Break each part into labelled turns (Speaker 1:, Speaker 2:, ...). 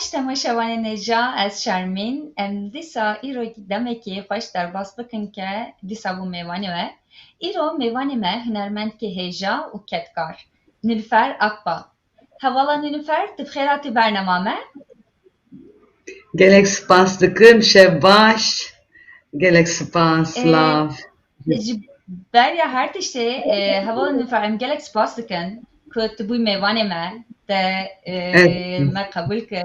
Speaker 1: Baş temaşavanê neja ez Şermîn em dîsa îro demekî xweş derbas bikin ke dîsa bû mêvanê we. Îro mêvanê me hunermendkê hêja û ketkar Nilüfer Akba. Hevala Nilüfer tu bi xêr hatî bernema me.
Speaker 2: Gelek spas dikim şebaş. Gelek spas
Speaker 1: Ee,
Speaker 2: lav.
Speaker 1: Ji beriya her tiştê hevala Nilüfer em gelek spas dikin ku tu bûyî mêvanê me te
Speaker 2: Evet.
Speaker 1: me qebul kir.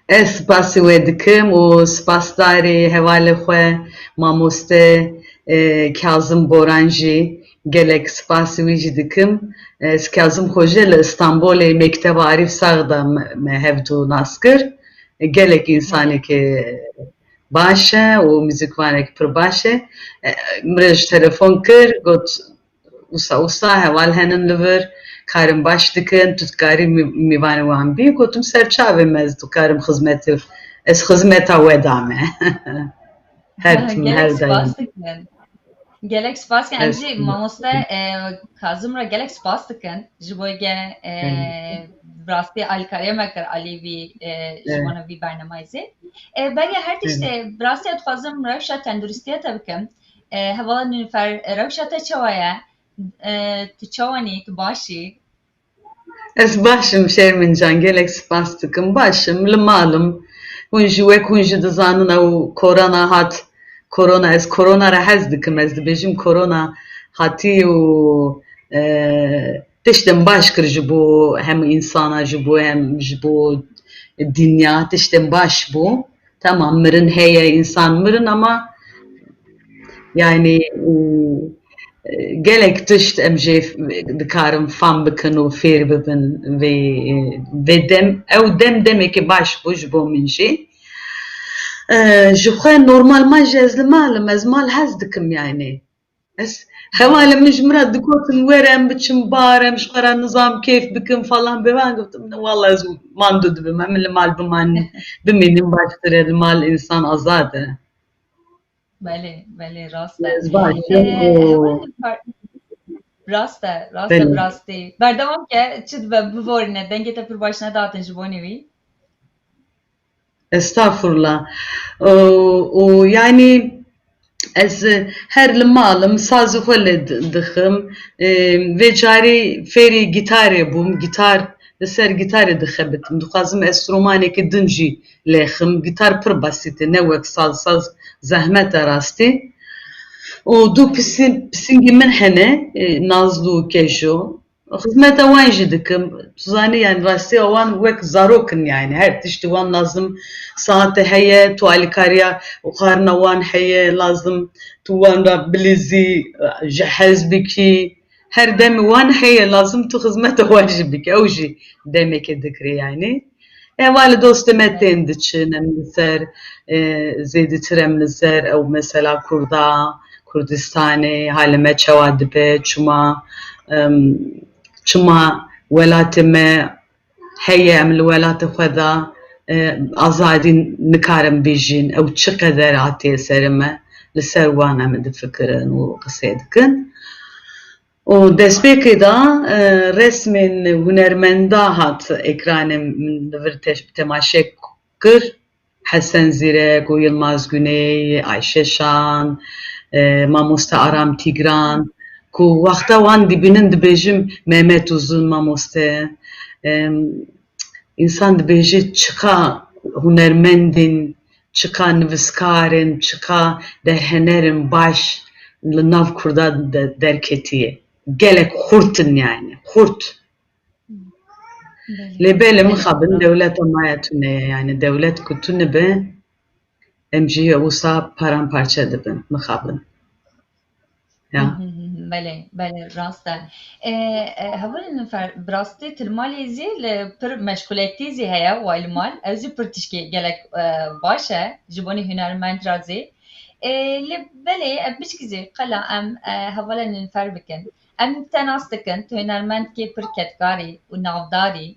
Speaker 2: Ez spasî wê dikim û spasdarê hevalê xwe mamoste Kazım Boran jî gelek spasî wî jî dikim. Ez Kazım xwe jî li Stenbolê Mekteba Arîf Saxda me hevdû nas kir. Gelek însanekî baş e û muzîkvanekî pir baş e. Min re ji telefon kir got wisa heval henin li vir karim baş dikin tu dikarî mêvanê wan bî gotim serçavê me ez dikarim xizmeta we dame. Her tim
Speaker 1: Gelek
Speaker 2: her daim.
Speaker 1: spas dikin. Gelek spas em jî mamoste Kazım re gelek spas dikin ji bo ge rastî alîkariya me kir alî vî ji wana vî bernemayê zê. Beriya her tiştê bi rastî dixwazim rewşa tenduristiya te bikim. Hevala Nilüfer rewşa te çawa ye? Tu çawanî, tu başî?
Speaker 2: Ez başim Şermincan gelek spas dikim başim li malım hûn jî wek hûn jî dizanin ew korona hat ez korona re hez dikim ez dibêjim korona hatî û tiştên baş kir ji bo hem însana ji bo hem ji bo dinya tiştên baş bû. Tamam mirin heye însan mirin ama yani gelek tişt em jê dikarin fam bikin û fêr bibin vê dem ew demekî baş bû ji bo min jî. Ji xwe normalman jî ez li malim ez mal hez dikim yani. Ez hevalê min ji min re digotin were em biçim bar em ji xwe re nizam kêf bikin falan bi wan gotim walla ez mando dibim em li mal bimînin baştir e li mal însan azad e.
Speaker 1: Belê, belê rast e.
Speaker 2: Ez başim
Speaker 1: Hevala
Speaker 2: û
Speaker 1: Nilüfer rast e, rast e bi
Speaker 2: belê.
Speaker 1: rastî. Berdewam ke çi dibe biborîne dengê te pir baş nedatin ji bonê wî.
Speaker 2: Estağfurullah. Yani ez her li malım sazı xwe lê dixim vê carî fêrî gîtarê bûm gîtar li ser gîtarê dixebitim dixwazim enstrûmanekî din jî lêxim gîtar pir besît e ne wek saz zehmet e rastî û du pisîngî min hene Nazlı û Kejo xizmeta wan jî dikim tu zanî yani rastî wan wek zarokin yani her tiştî wan lazım saetê heye tu alîkariya xwarina wan heye lazım tu wan re bilîzî ji hez bikî her demê wan heye lazım tu xizmeta wan jî bikî ew jî demekê dikirî yani. Hevalê dostê me tên diçin em li ser zêdîtir em li ser ew mesela Kurdistanê halê me çawa dibe çima welatê me heye em li welatê xwe de azadî nikarin bêjin ew çi qeder hatiye serê me li ser wan em difikirin û qisê dikin. û destpêkê de resmên hunermenda hat ekranê min li vir temaşe kir Hesen Zîrek û Yilmaz Güney, Ayşe Şan, mamoste Aram Tigran ku wexta wan dibînin dibêjim Mehmet Uzun mamoste însan dibêje çiqa hunermendên çiqa nivîskarên çiqa derhenerin baş li nav Kurda derketiye gelek xurt in yani xurt. Lêbelê mixabin dewleta maya tune yani dewlet ku tune be em jî wisa paramparçe dibin mixabin. Ya.
Speaker 1: Belê, belê rast e. Hevala Nilüfer bi rastî tilmalê zî li pir meşguletî zî heye way li mal ew zî pir tişkî gelek baş e ji bonê hunermend ra zî. Li belê ev biçkî zî qela em hevala Nilüfer bikin. Em te nas dikin tu hunermendkê pir ketkarî û navdarî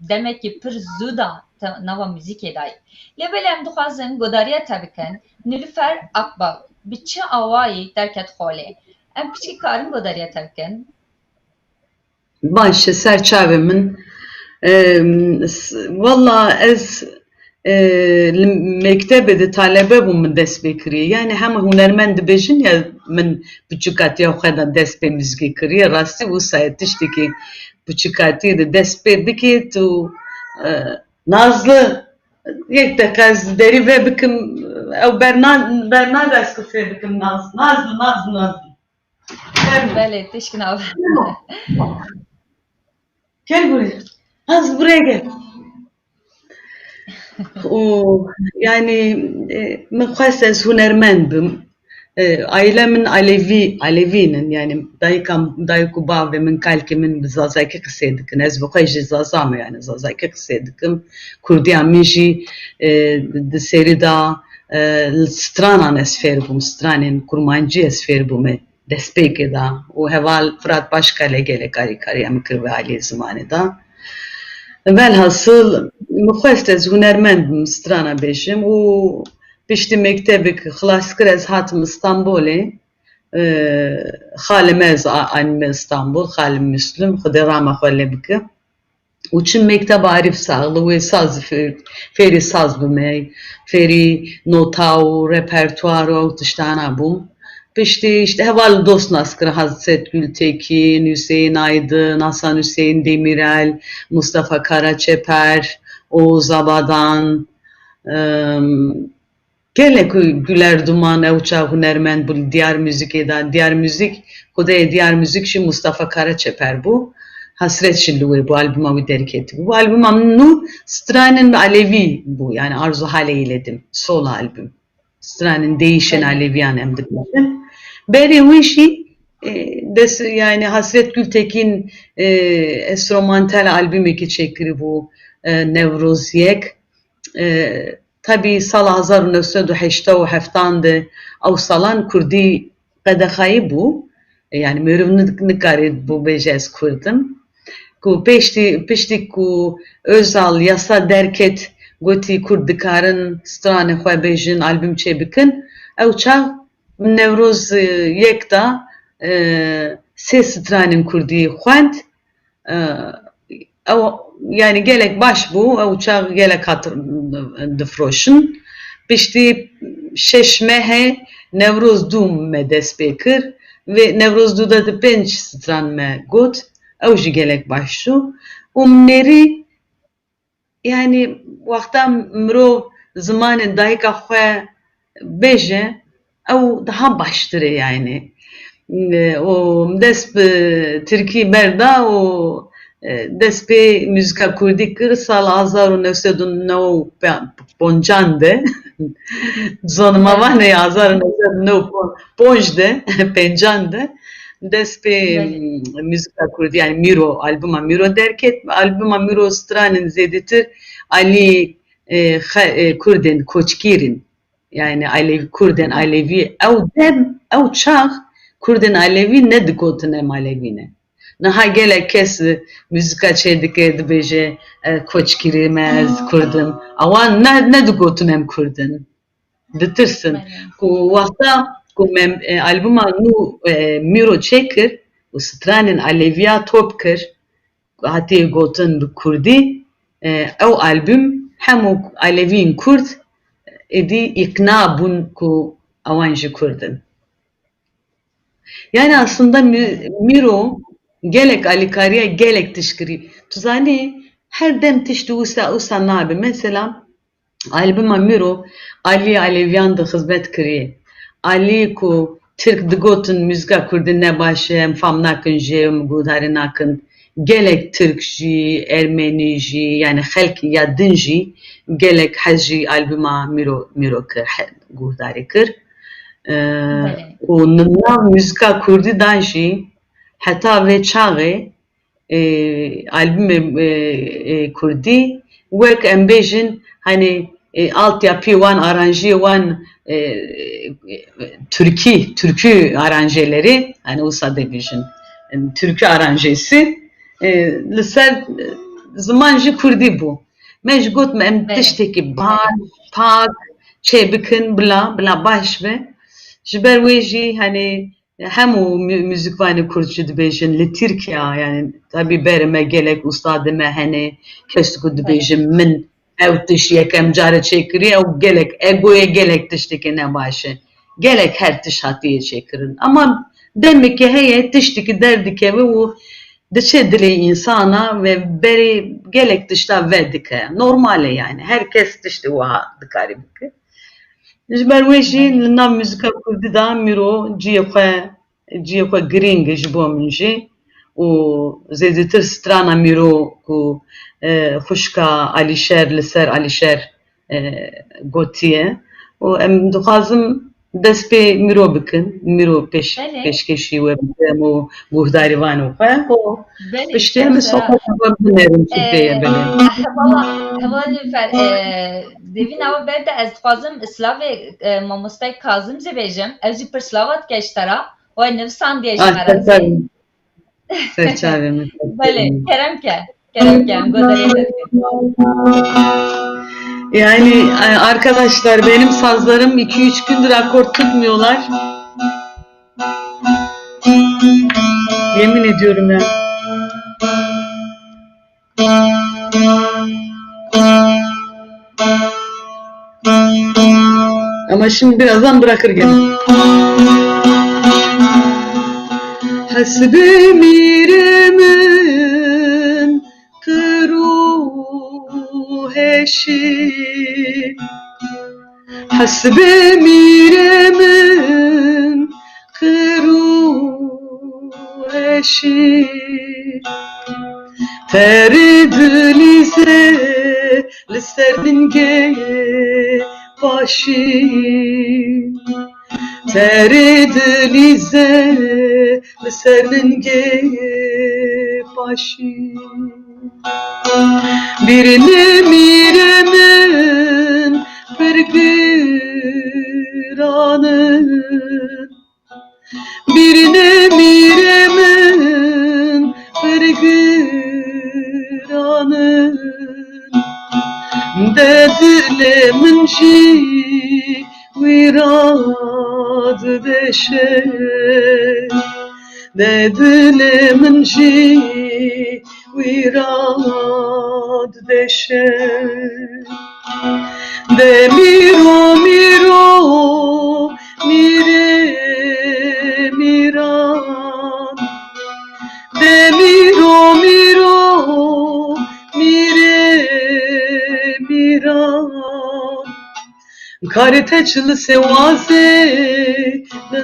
Speaker 1: demekî pir zû da nava muzîkê dayî. Li belê em dixwazin godariya te bikin Nilüfer Akba bi çi awayî derket xolê. Em piçikî karin godariya te bikin?
Speaker 2: Baş e serçavê min والله از المكتبة دي طالبة من دست بكري يعني هم هنرمند بيجن يا من بچكاتي او خدا دست به مزگی کری راستی و سایتشتی که بچکاتی de dest به بکی تو Nazlı یک دقیقه از دری و بکم او برنا دست کفه بکم Nazlı
Speaker 1: بله تشكنا
Speaker 2: gel buraya Nazlı buraya gel ويعني من خاصة هنرمند بم ailemin Alevinin yani dayıku bağ ve min kalkimin zazaki kısaydıkın ez bu kayıcı zazama yani zazaki kısaydıkım Kurdiya minji de serida stranan esfer bum stranin kurmancı esfer bum despeke da o heval Fırat Başkale gele kari mikir ve Ali zamanında velhasıl muhastez hunermend strana beşim o pişti mektebik xlas kir ez hatim İstanbul'e xalim ez anime İstanbul xalim Müslüm xide rama xwele bike û çim mekteb arif sağlı wê saz fêrî saz bime fêrî nota û repertuar û tiştana bûm piştî işte heval dost nas kir Hazret Gültekin, Hüseyin Aydın, Hasan Hüseyin Demirel, Mustafa Karaçeper, Oğuz Abadan gelek Güler Duman Evça Hunermen bu diyar müzik eden diyar müzik Kudaya diyar müzik şi Mustafa Karaçeper bu hasret şilluğu bu albüma derketi bu albüma nu Stranin Alevi bu yani Arzu Hale eyledim solo albüm Stranin değişen Aleviyan emdirdim beri bu işi yani Hasret Gültekin enstrümantal albümü ki çekiri bu Nevruziyek tabi sal 1987 او salan Kurdi qedexayı bu yani mürüvnü karid bu bejez Kurdum ku peşti ku özal yasa derket goti Kurdikarın strane xwe bejin albüm çebikin ew çav Nevruz yekta sê stranin Kurdî xwend ew yani gelek baş bû ew çav gelek hat difroşin piştî şeş mehê Nevruz dû me dest pê kir ve Nevruz dû de di pênc stran me got ew jî gelek baş çû û nerî yani wexta mirov zimanên dayika xwe bêje ew daha baştir e yani o dest bi Tirkî berda û dest pê muzîka Kurdî kir sal 1995 de zonima van e 1995 de pêncan de dest pê muzîka Kurdî yani Mîro albüma Mîro derket albüma Mîro stranên zêdetir alî Kurdên koçkîrin yani Alevi Kurdên Alevi ew çax Kurdên Alevi ne dikotin em Alevi ne niha gelek kes muzîka çêdike dibêje koçkîrî me ez Kurdim awan ne dikotin em Kurdin ditirsin ku wexta ku me albüma nû Mîro çêkir û stranên Aleviya top kir hatiye gotin bi Kurdî ew albüm hemû Aleviyên Kurd êdî îkna bûn ku ewan jî Kurdin yani aslında Mîro gelek alîkariya gelek tişkirî tu zanî her dem tiştî wisa nabe mesela albüma Mîro alî Aleviyan de xizmet kiriye alî ku Tirk digotin muzîka Kurdî ne baş e em fam nakin jê em guhdarî nakin gelek Tirk jî Ermenî jî yani xelk ya din jî gelek hez jî albüma Mîro kir guhdarî kir û nav muzîka Kurdî dan jî heta vê çaxê albümê Kurdî wek em bêjin hani altyapî wan aranjiyê wan türkü aranjeleri hani wisa dibêjin türkü aranjesi li ser ziman jî Kurdî bû me ji got me em tiştekî baş pak çêbikin bila baş be ji ber wê jî hani hemû müzikvanê Kurdçî dibêjin li Tirkiya yani tabii berime gelek ustadê me hene kes ku dibêjin min ew tiş yekem care çêkiriye ew gelek egoya gelek tiştekî ne baş e. Gelek her tiş hatiye çêkirin. Ama demekî heye tiştekî derdikeve û diçe dilê insana ve berê gelek tişta ve dike. Normal e yani. Herkes tiştî wiha dikarî bike. Ji ber wê jî li nav muzîka Kurdî de mîro ciyê xwe giring e ji bo min jî û zêdetir strana mîro ku xwişka Alîşer li ser Alîşer gotiye û em dixwazim dest pê mîro bikin, mîro pêşkêşî we bikin û guhdarîvanê xwe û piştî em ê sohbeta binêrin Tirkiyeyê binêrin.
Speaker 1: Heva Nilüfer, devî nava ber de ez dixwazim slavê mamostay Kazım jî bêjim. Ez jî pir slavat geştera wê nivîsandiye ji me re zî.
Speaker 2: Serçavê min.
Speaker 1: Belê, keremke. Keremke, em godarê dikin.
Speaker 2: Yani arkadaşlar benim sazlarım 2-3 gündür akort tutmuyorlar. Yemin ediyorum ya. Ama şimdi birazdan bırakır gene. Hasbi miremin kıru heşi Hasbi miremin kıru heşi Teridlize listerdingeye başı Teridlize listerdingeye başı Birini miremin pergıranın Birine miremin pergıranın Dedilemin şi virad deşe Dedilemin şi virad deşe De miro miro mire miran De miro miro mire miran Kariteçli sevaze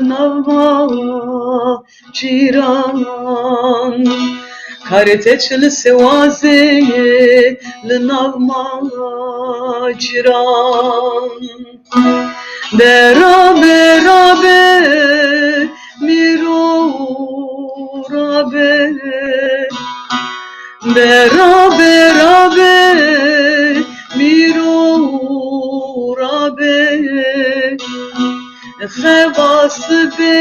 Speaker 2: navma ciran Kariteçli sevaze navma ciran Derabe rabe miro rabe Derabe rabe miro rabe Xebası be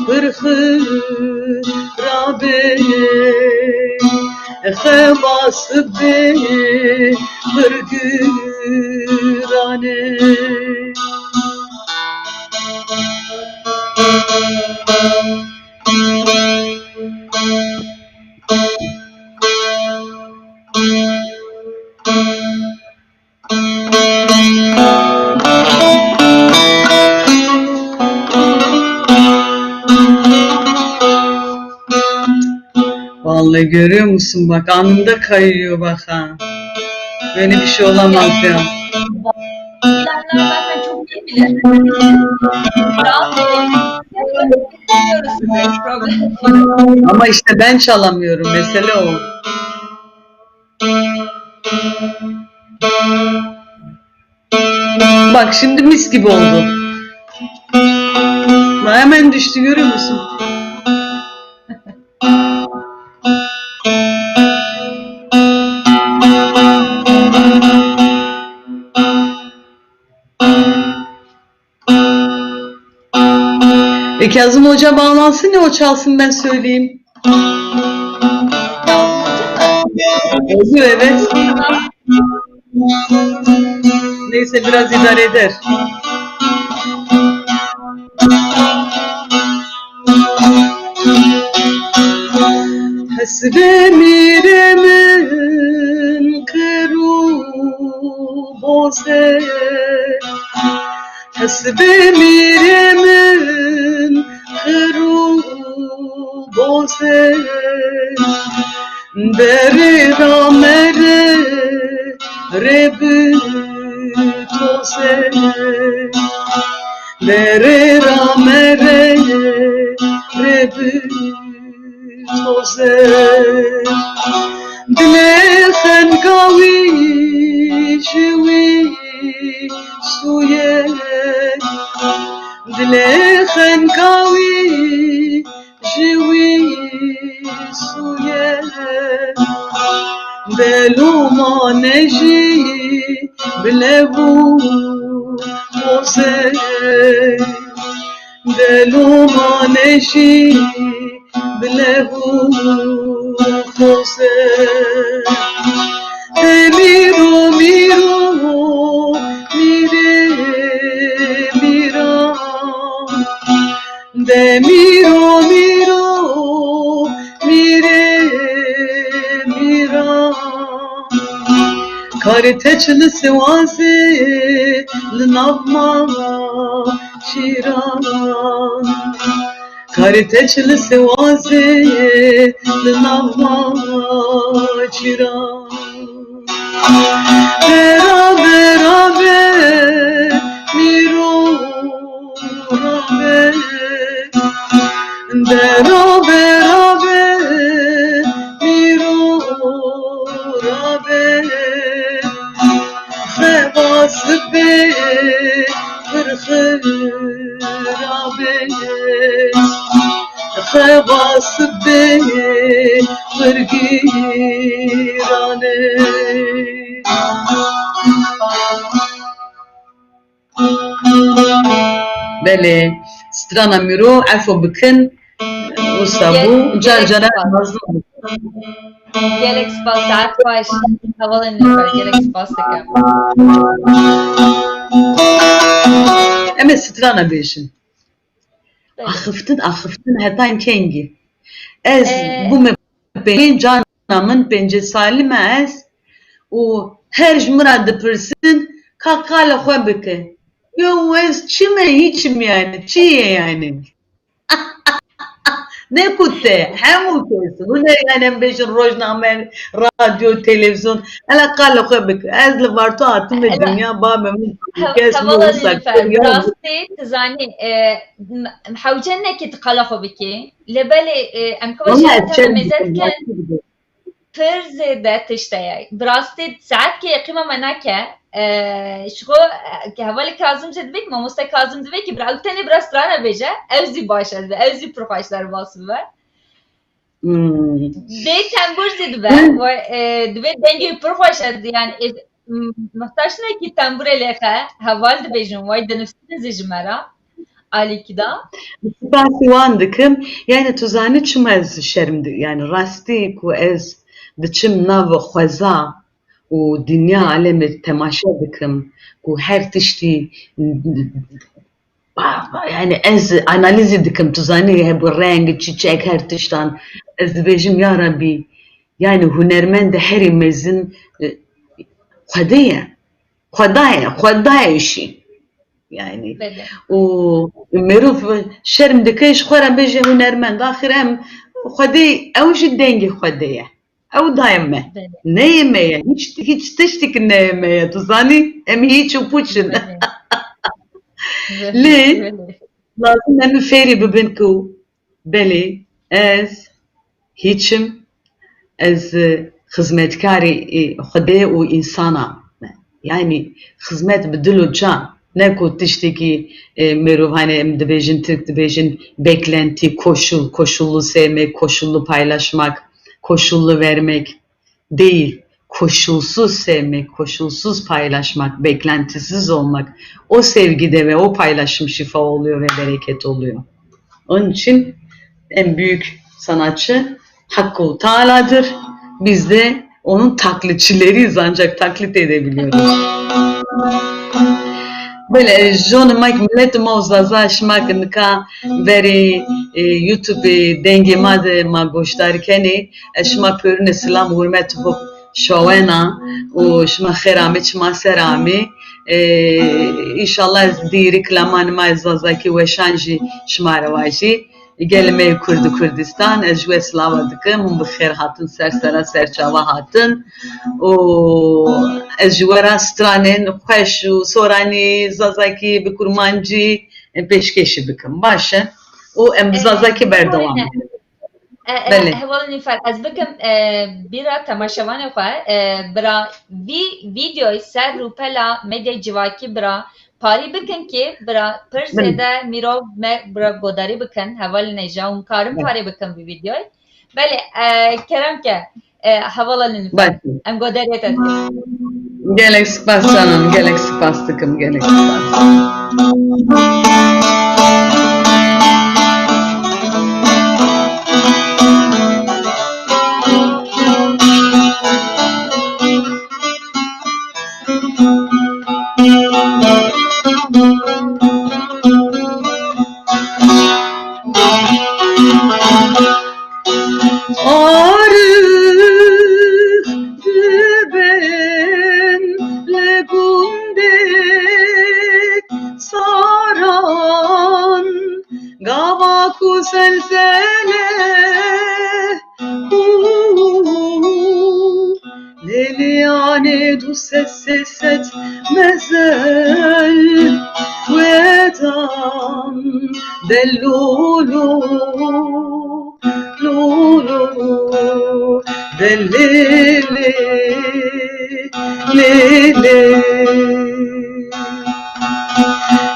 Speaker 2: bırxı rabe Xebası be bırgırane Vallahi görüyor musun bak anında kayıyor bak ha. Böyle bir şey olamaz ya.
Speaker 1: Bilenler zaten çok iyi bilir. Rahat olun. Dinliyoruz sizi. Problem değil.
Speaker 2: Ama işte ben çalamıyorum. Mesele o. Bak şimdi mis gibi oldu. Hemen düştü görüyor musun? Kazım Hoca bağlansın ya o çalsın ben söyleyeyim. Olur evet. Neyse biraz idare eder. Svemiremin kru boze Svemiremin kru boze Deri ramere rebu toze Deri ramere rebu toze Dile khankawi shwi suye Dile khankawi shwi suye Belu maneji bilevu mose Belu maneji bilevu mose Miro miro mire mira De miro miro mire mira Kariteçli sivazi Lnavma şiran Kariteçli sivazi Lnavma şiran Beraber miro rabe Beraber miro rabe Khebas be khirabe Khebas be khirgirane Bele strana miro afo bikin Usabu carcara mazlum
Speaker 1: Gelek spas saat baş. Havalı nüfer. Gelek spas takım.
Speaker 2: Ama strana beşin Axıftın hatan kengi Ez bu beyin canamın bence salime ez O her jmıradı pırsın kakala xwe bike Yo ez çime hiçim yani çiye yani Ne kutte hemu kesin Bu ne yani beşin rojname radyo televizyon Ala kala xwe bike Ez li varto atım ve dünya babamın
Speaker 1: Havalı nüfer. Rastı tızani محوجنا كي تقلقوا بكي لبالي امكوجي تميزات پر زيادة تشتاي براستي ساعات كي قيمة مناكا شغو كهوالي كازم زد بيك ما مستا كازم زد بيك براوتاني براسترانا بيجا اوزي باشا اوزي بروفايشلر باسو با دي تنبور زد با دبي دنجي بروفايشلر يعني محتاجنا كي تنبور لخا هوال دبيجن واي دنفسين زجمرا Alikida.
Speaker 2: Ben siwandikim yani tuzani çim ez şermdi yani rasti ku ez diçim nav xweza û dünya alemê temaşa dikim ku her tiştî yani ez analizî dikim tuzanî hebû reng çiçek her tiştan ez dibêjim ya Rabbi yani hunermend herî mezin xwedaya işî yani o meruf şerm dikeş xwara beje hunermend axir em xwedê ew jî dengê xwedê ye ew dayeme neyemeye hiç tiştekî neyemeye tu zanî em hiç û puçin lê lazim em fêrî bibin ku belê ez hiçim ez xizmetkarê xwedê û insana yani xizmet bi dil û can ne ku tiştekî merov hani em dibêjin Türk dibêjin beklenti, koşullu sevmek, koşullu paylaşmak, koşullu vermek değil. Koşulsuz sevmek, koşulsuz paylaşmak, beklentisiz olmak. O sevgide ve o paylaşım şifa oluyor ve bereket oluyor. Onun için en büyük sanatçı Hakkı Teala'dır. Biz de onun taklitçileriyiz ancak taklit edebiliyoruz. Böyle John Mike millet mavzaza şmak nika veri YouTube dengi ma goşdar keni eşma pörün selam hürmet bu şovena و şma xerami çma serami İnşallah diri klaman ma zazaki ve şanji şma ravaji gelme Kurdistan ejwe slava dikim hum bixir hatin sersera serçava hatin و ejwera stranen xoş و sorani zazaki bi kurmanji peşkeşi bikim başı o zazaki berdevam بله
Speaker 1: هوال نیفر از بکم بیرا تماشاوان خواه برا ویدیوی سر رو پلا مدیا جواکی برا پاری بکن که برا پر زیده میرو برا گوداری بکن هوال نجا اون کارم پاری بکن بی ویدیوی بله کرم که هوال نیفر ام گوداری تدکن
Speaker 2: Gelek spas canım, gelek spas tıkım, gelek spas. Leliane du ses etmezel Vedam dellulu lulu dellili lili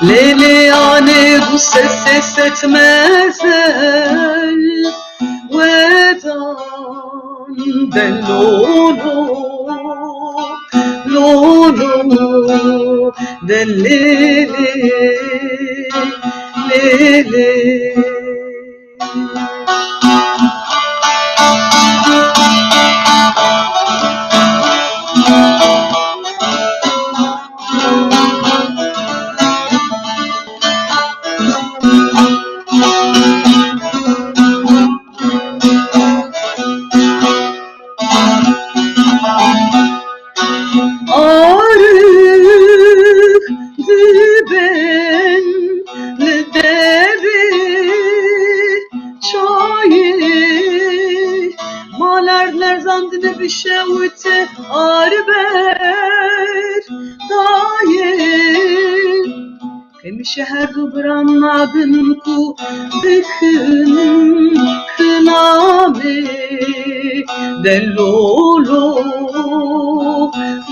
Speaker 2: Leliane du ses etmezel Vedam dellulu lulu dellili lili بشوت آربر دایر همیشه هر دو برانmadın ku bıkın kıname dellolo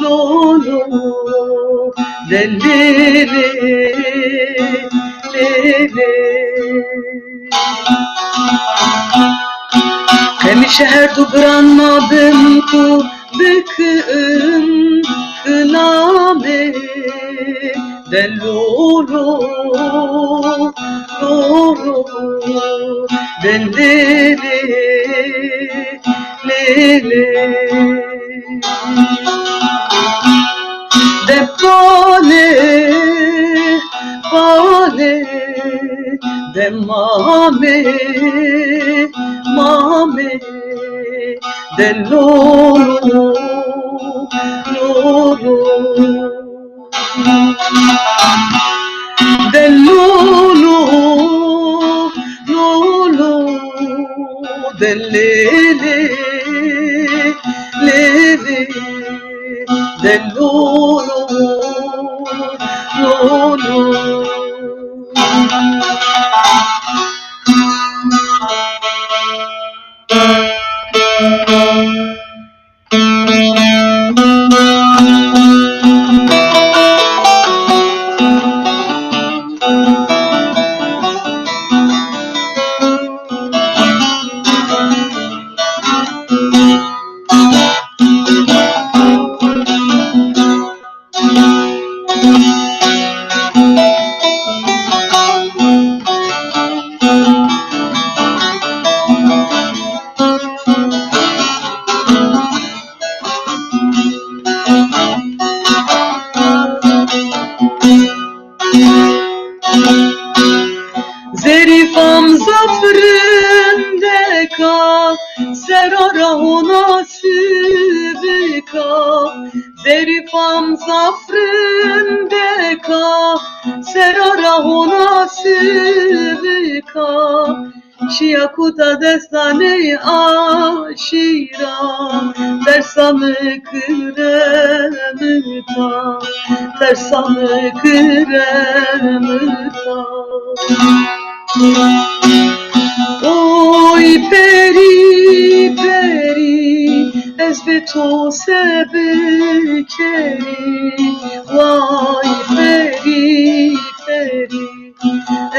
Speaker 2: lolo dellele lele Hemşe her dubranmadım ku bıkın kıname dellolo lolo dellele lele de pole pole de mame mame dell'oro l'oro dell'oro l'oro dell'ele lele dell'oro l'oro serara nasibika zerifam zafrındeka serara nasibika şiyakuta destane aşira tersamı kıremıta tersamı kıremıta oy peri peri ez be to sebekeri vay peri peri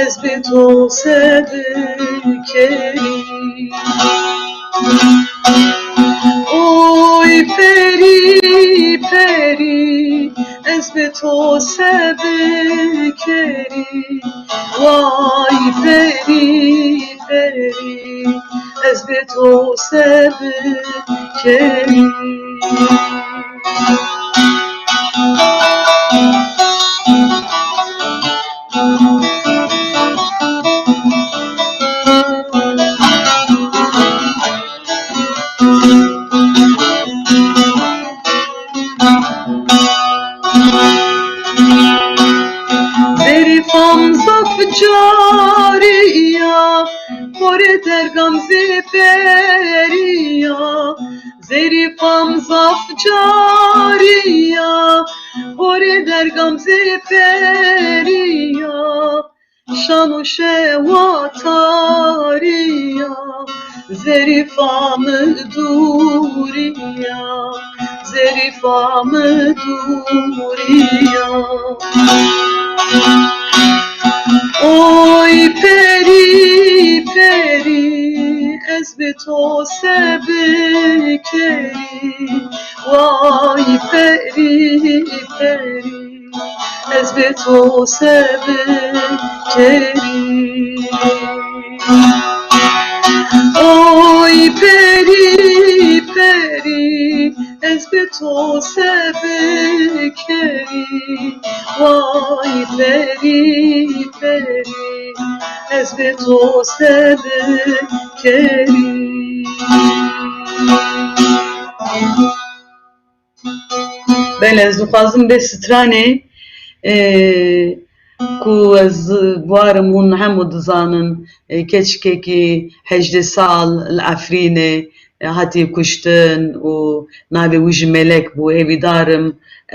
Speaker 2: ez be to sebekeri oy peri peri ez be to sebekeri vay peri peri ez be to sebekeri zerifam zaf cariya kore dergam zeperiya zerifam zaf cariya kore dergam zeperiya şanu şevatariya zerifamı duriya zerifamı duriya oy peri peri ez be to sebekeri vay peri peri ez be to sebekeri oy peri peri ez be to sebekeri vay peri peri ez be to sebekeri ben ez dixwazim bê stranê ku ez warim hûn hemû dizanin keçikekî 18 sal li Efrînê hatiye kuştin û navê wî jî Melek bû hêvîdarim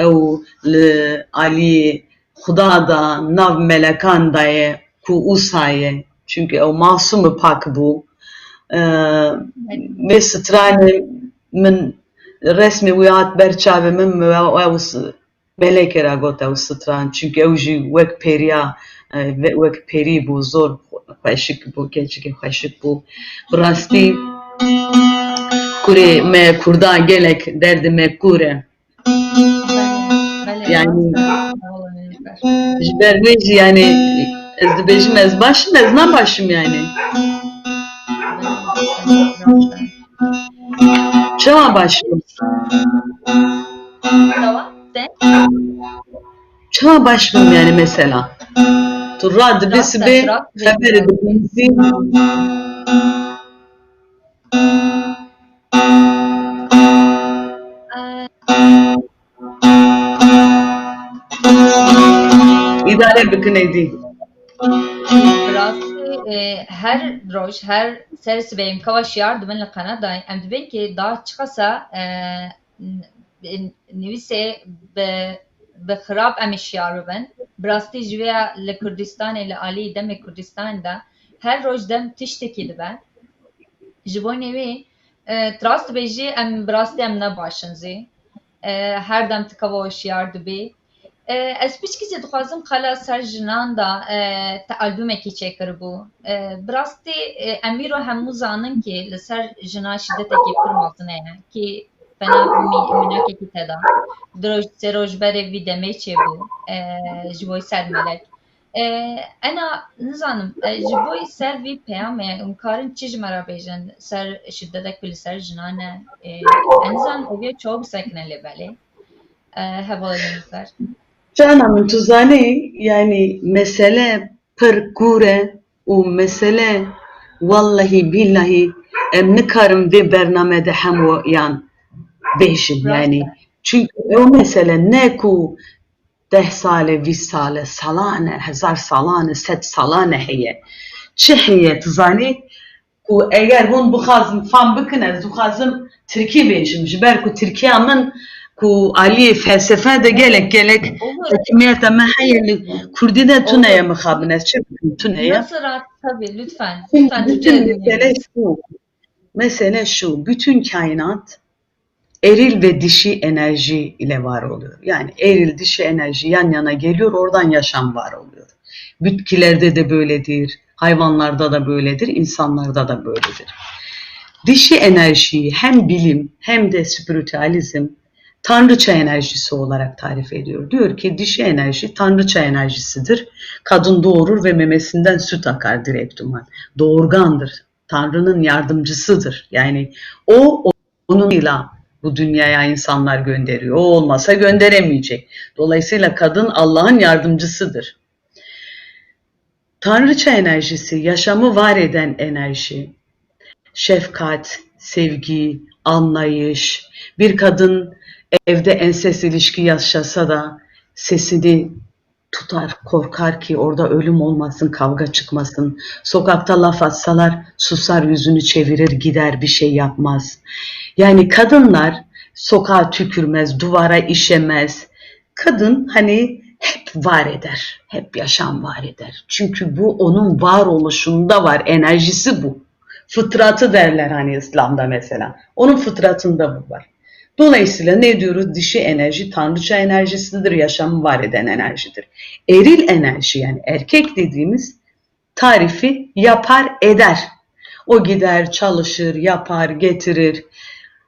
Speaker 2: ew li aliyê Xuda da nav melekan da ye ku wisa ye çünkü ew masûm pak bû vê stranê min resmê wî hat ber çavê min ew Melek ra got ew stran çünkü ew jî wek pêriya wek pêrî bû zor xweşik bû keçikê xweşik bû bi rastî kurê me Kurdan gelek derdi me kur e yani ji ber wê jî yani ez dibêjim ez başim ez nabaşim yani çawa başim çawa başim yani mesela tu ra dibî xeberê dibînîsî idare bikin êdî
Speaker 1: her roj her ser sibeyim kavaşiyar dibin li Kanadayê em dibin ki daha çıkasa nivîsê bi xirab em ê şiyar bibin bi rastî ji vê ya li Kurdistanê li aliyê demê Kurdistanê de her roj dem tiştekî dibe ji bonê wê rast dibêjî em bi rastî em nebaşin zê her dem tikava şiyar dibê ez piştî dixwazim qala ser jinan da te albûmekî çêkiribû bi rastî em îro hemû zanin ki li ser jina şîddetekî pir mezin heye ki fena mînakekî te da sê roj berê vî demê çêbû ji bo ser melek ena nizanim ji bo ser vî peyamê em karin çi ji me re bêjin ser şîddetek ku li ser jinan e em nizanim ev çok sekine lê belê hevalê nîfer
Speaker 2: Cana min tu zanî yani mesele pir gûr e û mesele wallahî billahî em nikarim ve bernamede hem o yan bejim yani.
Speaker 1: Rasta.
Speaker 2: Çünkü o mesele ne ku 10 sale 20 sale salane 1000 salane 100 salane heye çi heye tizani ku eğer hon bixwazim fam bikin ez dixwazim Tirkî bêjim ji ber ku Tirkiya min ku aliyê felsefe de gelek
Speaker 1: Olur.
Speaker 2: hekimiyete me heye li Kurdî de tuneye mixabin ez çi bikim tuneye.
Speaker 1: Nasıl rahat? Tabii lütfen.
Speaker 2: Şimdi
Speaker 1: Lütfen
Speaker 2: bütün
Speaker 1: Türkçe
Speaker 2: mesele
Speaker 1: dinleyelim.
Speaker 2: şu. Mesele şu. Bütün kainat eril ve dişi enerji ile var oluyor. Yani eril dişi enerji yan yana geliyor, oradan yaşam var oluyor. Bitkilerde de böyledir, hayvanlarda da böyledir, insanlarda da böyledir. Dişi enerjiyi hem bilim hem de spiritüalizm tanrıça enerjisi olarak tarif ediyor. Diyor ki dişi enerji tanrıça enerjisidir. Kadın doğurur ve memesinden süt akar direktman. Doğurgandır. Tanrı'nın yardımcısıdır. Yani onunla bu dünyaya insanlar gönderiyor. O olmasa gönderemeyecek. Dolayısıyla kadın Allah'ın yardımcısıdır. Tanrıça enerjisi, yaşamı var eden enerji, şefkat, sevgi, anlayış. Bir kadın evde ensest ilişki yaşasa da sesini tutar, korkar ki orada ölüm olmasın, kavga çıkmasın. Sokakta laf atsalar susar, yüzünü çevirir, gider, bir şey yapmaz. Yani kadınlar sokağa tükürmez, duvara işemez. Kadın hani hep var eder, hep yaşam var eder. Çünkü bu onun varoluşunda var, enerjisi bu. Fıtratı derler hani İslam'da mesela. Onun fıtratında bu var. Dolayısıyla ne diyoruz? Dişi enerji tanrıça enerjisidir, yaşamı var eden enerjidir. Eril enerji yani erkek dediğimiz tarifi yapar eder. O gider, çalışır, yapar, getirir.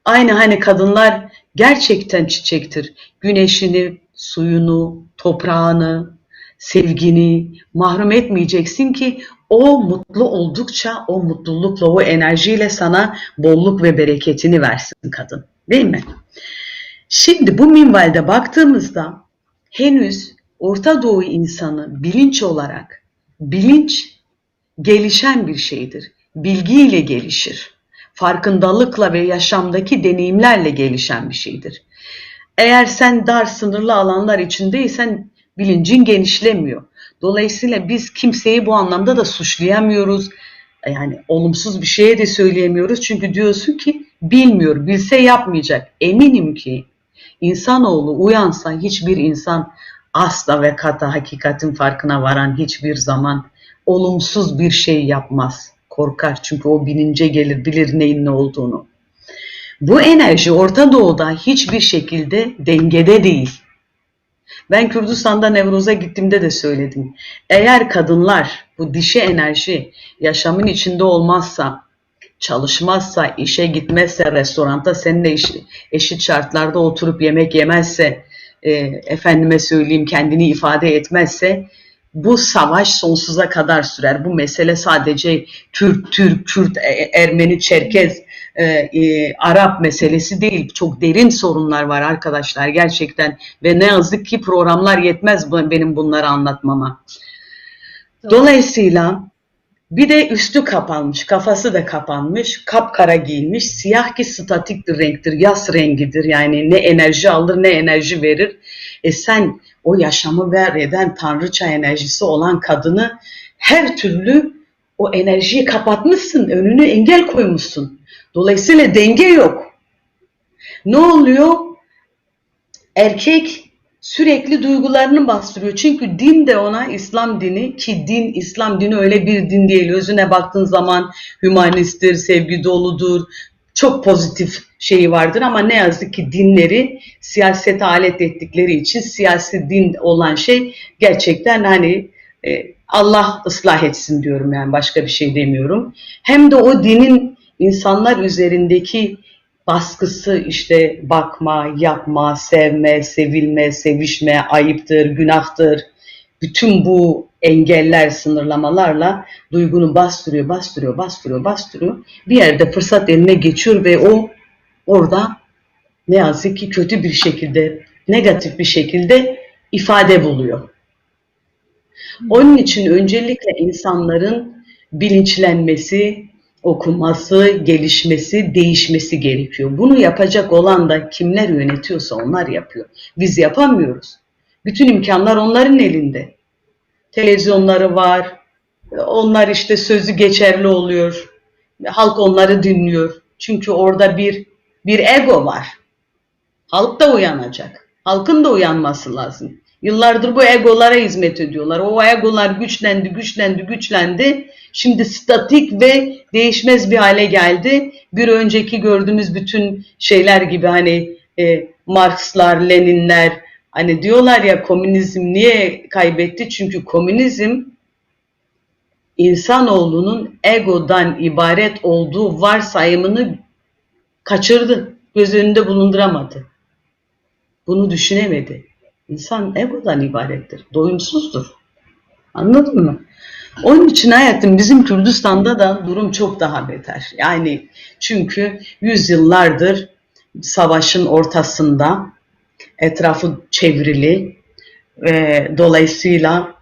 Speaker 2: Aynı hani kadınlar gerçekten çiçektir. Güneşini, suyunu, toprağını, sevgini mahrum etmeyeceksin ki o mutlu oldukça o mutlulukla, o enerjiyle sana bolluk ve bereketini versin kadın. Değil mi? Şimdi bu minvalde baktığımızda henüz Orta Doğu insanı bilinç olarak, bilinç gelişen bir şeydir. Bilgiyle gelişir. Farkındalıkla ve yaşamdaki deneyimlerle gelişen bir şeydir. Eğer sen dar sınırlı alanlar içindeysen bilincin genişlemiyor. Dolayısıyla biz kimseyi bu anlamda da suçlayamıyoruz. Yani olumsuz bir şeye de söyleyemiyoruz. Çünkü diyorsun ki bilmiyor, bilse yapmayacak. Eminim ki insanoğlu uyansa hiçbir insan asla ve kata hakikatin farkına varan hiçbir zaman olumsuz bir şey yapmaz. Korkar çünkü o bilince gelir, bilir neyin ne olduğunu. Bu enerji Orta Doğu'da hiçbir şekilde dengede değil. Ben Kürdistan'da Nevruz'a gittiğimde de söyledim. Eğer kadınlar bu dişi enerji yaşamın içinde olmazsa, çalışmazsa, işe gitmezse, restoranda seninle eşit şartlarda oturup yemek yemezse, efendime söyleyeyim kendini ifade etmezse bu savaş sonsuza kadar sürer. Bu mesele sadece Türk, Kürt, Ermeni, Çerkez, Arap meselesi değil. Çok derin sorunlar var arkadaşlar gerçekten ve ne yazık ki programlar yetmez benim bunları anlatmama. Dolayısıyla bir de üstü kapanmış, kafası da kapanmış, kapkara giyinmiş, siyah ki statik bir renktir, yas rengidir. Yani ne enerji alır ne enerji verir. Sen o yaşamı ver eden tanrıça enerjisi olan kadını her türlü o enerjiyi kapatmışsın, önünü engel koymuşsun. Dolayısıyla denge yok. Ne oluyor? Erkek sürekli duygularını bastırıyor. Çünkü din de ona İslam dini ki din, İslam dini öyle bir din değil. Özüne baktığın zaman hümanisttir, sevgi doludur, çok pozitif şeyi vardır ama ne yazık ki dinleri siyasete alet ettikleri için siyasi din olan şey gerçekten hani Allah ıslah etsin diyorum yani başka bir şey demiyorum. Hem de o dinin insanlar üzerindeki baskısı işte bakma, yapma, sevme, sevilme, sevişme, ayıptır, günahtır. Bütün bu engeller, sınırlamalarla duygunu bastırıyor. Bir yerde fırsat eline geçiyor ve o orada ne yazık ki kötü bir şekilde, negatif bir şekilde ifade buluyor. Onun için öncelikle insanların bilinçlenmesi, okuması, gelişmesi, değişmesi gerekiyor. Bunu yapacak olan da kimler yönetiyorsa onlar yapıyor. Biz yapamıyoruz. Bütün imkanlar onların elinde. Televizyonları var, onlar işte sözü geçerli oluyor. Halk onları dinliyor. Çünkü orada bir ego var. Halk da uyanacak. Halkın da uyanması lazım. Yıllardır bu egolara hizmet ediyorlar. O egolar güçlendi, güçlendi, güçlendi. Şimdi statik ve değişmez bir hale geldi. Bir önceki gördüğümüz bütün şeyler gibi hani Marx'lar, Leninler hani diyorlar ya komünizm niye kaybetti? Çünkü komünizm insanoğlunun egodan ibaret olduğu varsayımını kaçırdı. Göz önünde bulunduramadı. Bunu düşünemedi. İnsan egodan ibarettir. Doyumsuzdur. Anladın mı? Onun için hayatım bizim Kürdistan'da da durum çok daha beter. Yani çünkü yüzyıllardır savaşın ortasında etrafı çevrili dolayısıyla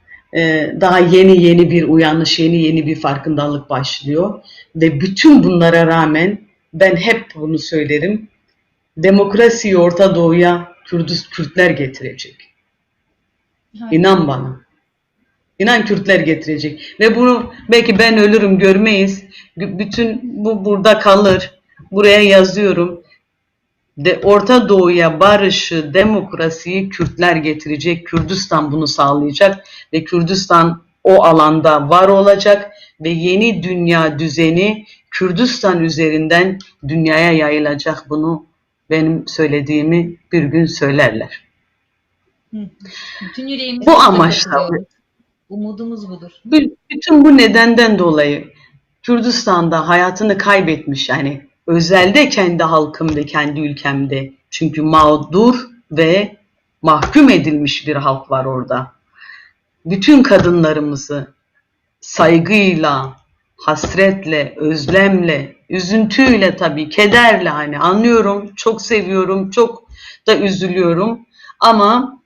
Speaker 2: daha yeni bir uyanış, yeni bir farkındalık başlıyor. Ve bütün bunlara rağmen ben hep bunu söylerim. Demokrasiyi Orta Doğu'ya Kürtler getirecek. İnan bana. İnan Kürtler getirecek. Ve bunu belki ben ölürüm görmeyiz. Bütün bu burada kalır. Buraya yazıyorum. Orta Doğu'ya barışı, demokrasiyi Kürtler getirecek. Kürdistan bunu sağlayacak. Ve Kürdistan o alanda var olacak. Ve yeni dünya düzeni Kürdistan üzerinden dünyaya yayılacak. Bunu benim söylediğimi bir gün söylerler.
Speaker 1: Bütün yüreğimizle
Speaker 2: Bu amaçla,
Speaker 1: umudumuz budur.
Speaker 2: bütün bu nedenden dolayı Kürdistan'da hayatını kaybetmiş yani özelde kendi halkımda, kendi ülkemde. Çünkü mağdur ve mahkum edilmiş bir halk var orada. Bütün kadınlarımızı saygıyla, hasretle, özlemle, üzüntüyle tabii, kederle hani anlıyorum, çok seviyorum, çok da üzülüyorum ama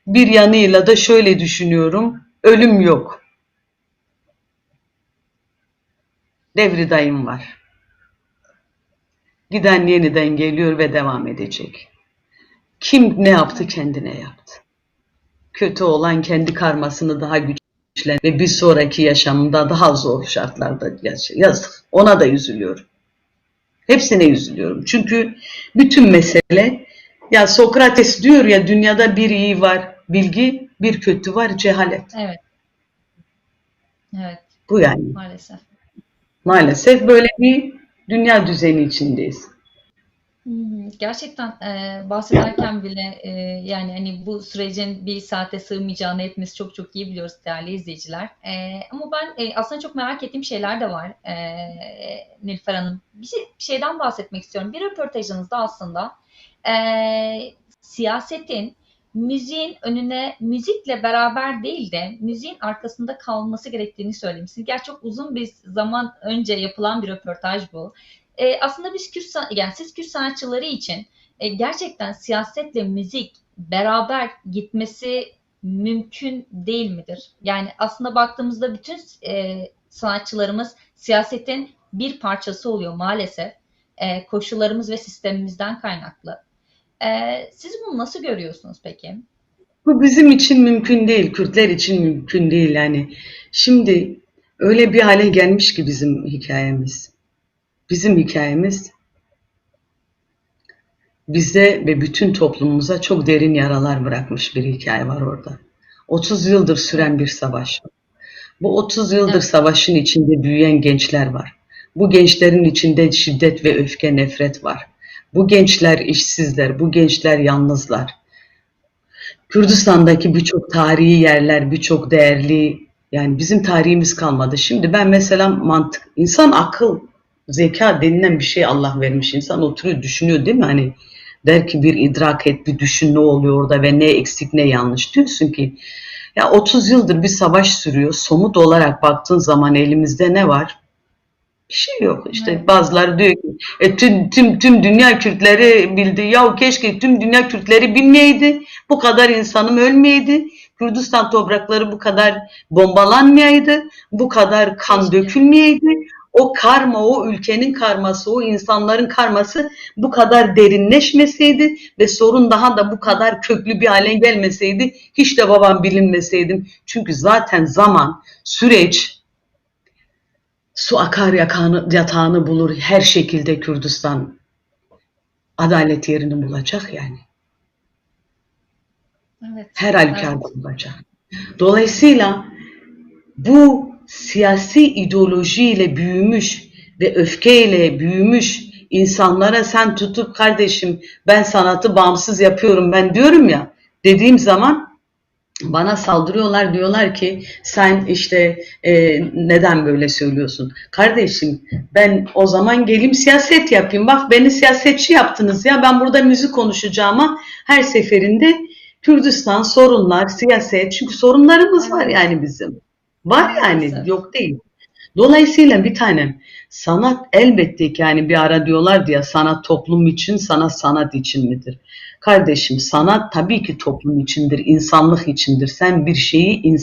Speaker 2: bir yanıyla da şöyle düşünüyorum, ölüm yok. Devri dayım var. Giden yeniden geliyor ve devam edecek. Kim ne yaptı kendine yaptı. Kötü olan kendi karmasını daha güçlen ve bir sonraki yaşamında daha zor şartlarda yaşıyor. Yazık. Ona da üzülüyorum. Hepsine üzülüyorum. Çünkü bütün mesele ya Sokrates diyor ya dünyada bir iyi var bilgi, bir kötü var cehalet.
Speaker 1: Evet. Evet.
Speaker 2: Bu yani.
Speaker 1: Maalesef.
Speaker 2: Maalesef böyle bir dünya düzeni içindeyiz.
Speaker 1: Gerçekten bahsederken bile yani hani bu sürecin bir saate sığmayacağını hepimiz çok çok iyi biliyoruz değerli izleyiciler. Ama ben aslında çok merak ettiğim şeyler de var Nilüfer Hanım. Bir şeyden bahsetmek istiyorum. Bir röportajınızda aslında siyasetin müziğin önüne müzikle beraber değil de müziğin arkasında kalması gerektiğini söylemişsiniz. Gerçi çok uzun bir zaman önce yapılan bir röportaj bu. Aslında siz Kürt sanatçıları için gerçekten siyasetle müzik beraber gitmesi mümkün değil midir? Yani aslında baktığımızda bütün sanatçılarımız siyasetin bir parçası oluyor maalesef. Koşullarımız ve sistemimizden kaynaklı. Siz bunu nasıl görüyorsunuz peki?
Speaker 2: Bu bizim için mümkün değil, Kürtler için mümkün değil yani. Şimdi öyle bir hale gelmiş ki bizim hikayemiz. Bizim hikayemiz bize ve bütün toplumumuza çok derin yaralar bırakmış bir hikaye var orada. 30 yıldır süren bir savaş. Bu 30 yıldır savaşın içinde büyüyen gençler var. Bu gençlerin içinde şiddet ve öfke, nefret var. Bu gençler işsizler, bu gençler yalnızlar. Kürdistan'daki birçok tarihi yerler, birçok değerli, yani bizim tarihimiz kalmadı. Şimdi ben mesela insan akıl, zeka denilen bir şey Allah vermiş. İnsan oturuyor, düşünüyor değil mi? Hani der ki bir idrak et, bir düşün ne oluyor orada ve ne eksik ne yanlış. Diyorsun ki ya 30 yıldır bir savaş sürüyor. Somut olarak baktığın zaman elimizde ne var? Bir şey yok. İşte bazıları diyor ki tüm dünya Kürtleri bildi. Ya keşke tüm dünya Kürtleri bilmeyeydi. Bu kadar insanım ölmeyeydi. Kürdistan toprakları bu kadar bombalanmayaydı. Bu kadar kan dökülmeyeydi. o karma, o ülkenin karması, o insanların karması bu kadar derinleşmeseydi ve sorun daha da bu kadar köklü bir hale gelmeseydi, hiç de babam bilinmeseydim. Çünkü zaten zaman, süreç, su akar yatağını bulur, her şekilde Kürdistan adalet yerini bulacak yani.
Speaker 1: Evet.
Speaker 2: Her halükarda bulacak. Dolayısıyla bu siyasi ideolojiyle büyümüş ve öfkeyle büyümüş insanlara sen tutup kardeşim ben sanatı bağımsız yapıyorum ben diyorum ya dediğim zaman bana saldırıyorlar, diyorlar ki sen işte neden böyle söylüyorsun? Kardeşim ben o zaman geleyim siyaset yapayım. Bak beni siyasetçi yaptınız ya, ben burada müzik konuşacağıma her seferinde Kürdistan, sorunlar, siyaset, çünkü sorunlarımız var yani bizim. Var yani, yok değil. Dolayısıyla bir tanem sanat elbette ki yani bir ara diyorlar ya sanat toplum için, sanat sanat için midir? Kardeşim sanat tabii ki toplum içindir, insanlık içindir. Sen bir şeyi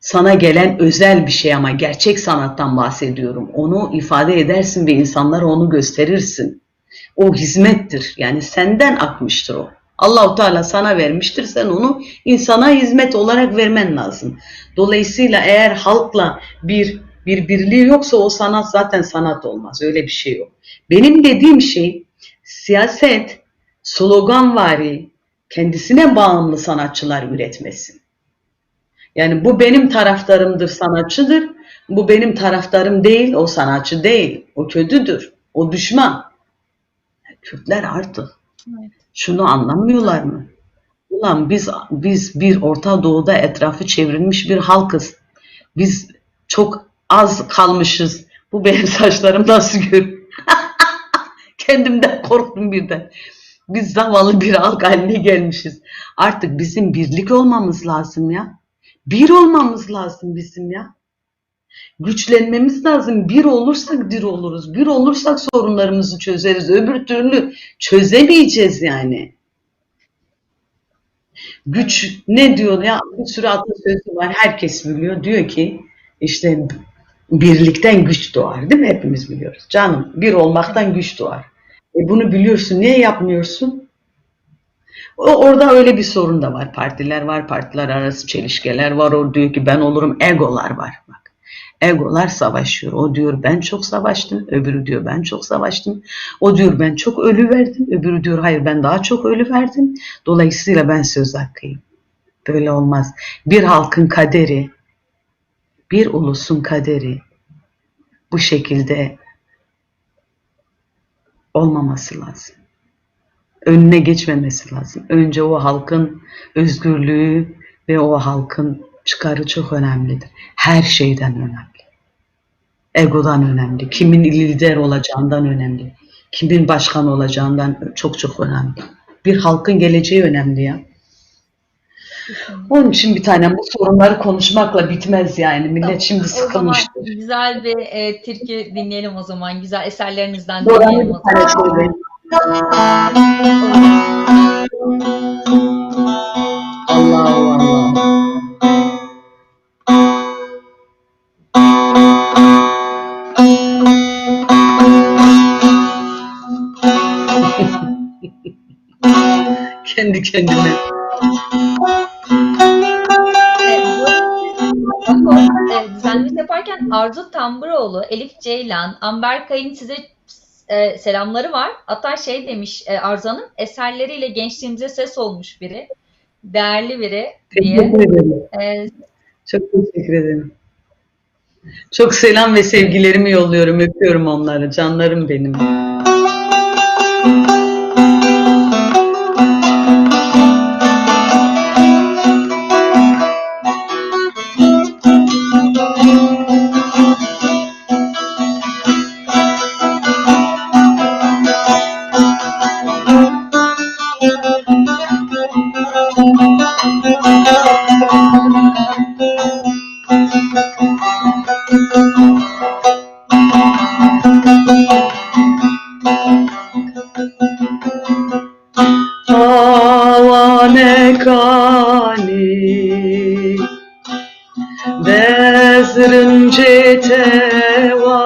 Speaker 2: sana gelen özel bir şey ama gerçek sanattan bahsediyorum. Onu ifade edersin ve insanlara onu gösterirsin. O hizmettir. Yani senden akmıştır o. Allah-u Teala sana vermiştir. Sen onu insana hizmet olarak vermen lazım. Dolayısıyla eğer halkla bir birliği yoksa o sanat zaten sanat olmaz. Öyle bir şey yok. Benim dediğim şey siyaset, sloganvari, kendisine bağımlı sanatçılar üretmesin. Yani bu benim taraftarımdır, sanatçıdır. Bu benim taraftarım değil, o sanatçı değil. O kötüdür, o düşman. Kürtler artık şunu anlamıyorlar mı? Ulan biz bir Orta Doğu'da etrafı çevrilmiş bir halkız. Biz çok az kalmışız. Bu benim saçlarım nasıl görünüyor? Kendimden korktum birden. Biz zavallı bir halk haline gelmişiz. Artık bizim birlik olmamız lazım ya. Bir olmamız lazım bizim ya. Güçlenmemiz lazım. Bir olursak dir oluruz. Bir olursak sorunlarımızı çözeriz. Öbür türlü çözemeyeceğiz yani. Güç ne diyor ya? Bir sürü atasözü var. Herkes biliyor. Diyor ki işte birlikten güç doğar. Değil mi? Hepimiz biliyoruz. Canım bir olmaktan güç doğar. Bunu biliyorsun. Niye yapmıyorsun? Orada öyle bir sorun da var. Partiler var. Partiler arası çelişkiler var. O diyor ki ben olurum. Egolar var. Bak. Egolar savaşıyor. O diyor ben çok savaştım. Öbürü diyor ben çok savaştım. O diyor ben çok ölü verdim. Öbürü diyor hayır ben daha çok ölü verdim. Dolayısıyla ben söz hakkıyım. Böyle olmaz. Bir halkın kaderi, bir ulusun kaderi bu şekilde olmaması lazım. Önüne geçmemesi lazım. Önce o halkın özgürlüğü ve o halkın çıkarı çok önemlidir. Her şeyden önemli. Egodan önemli. Kimin lider olacağından önemli. Kimin başkan olacağından çok çok önemli. Bir halkın geleceği önemli ya. Onun için bir tanem bu sorunları konuşmakla bitmez yani. Millet
Speaker 1: Tamam.
Speaker 2: şimdi sıkılmıştır.
Speaker 1: O zaman güzel bir türkü dinleyelim o zaman. Güzel eserlerinizden
Speaker 2: Doğru
Speaker 1: dinleyelim o
Speaker 2: bir tane
Speaker 1: zaman.
Speaker 2: söyle. Allah Allah. Kendi kendine.
Speaker 1: Düzenlemesi yaparken Arzu Tamburoğlu, Elif Ceylan, Amber Kayın size selamları var. Hatta şey demiş Arzu Hanım, eserleriyle gençliğimize ses olmuş biri. Değerli biri diye.
Speaker 2: Teşekkür ederim. Çok teşekkür ederim. Çok selam ve sevgilerimi yolluyorum. Öpüyorum onları. Canlarım benim. Nezrınce teva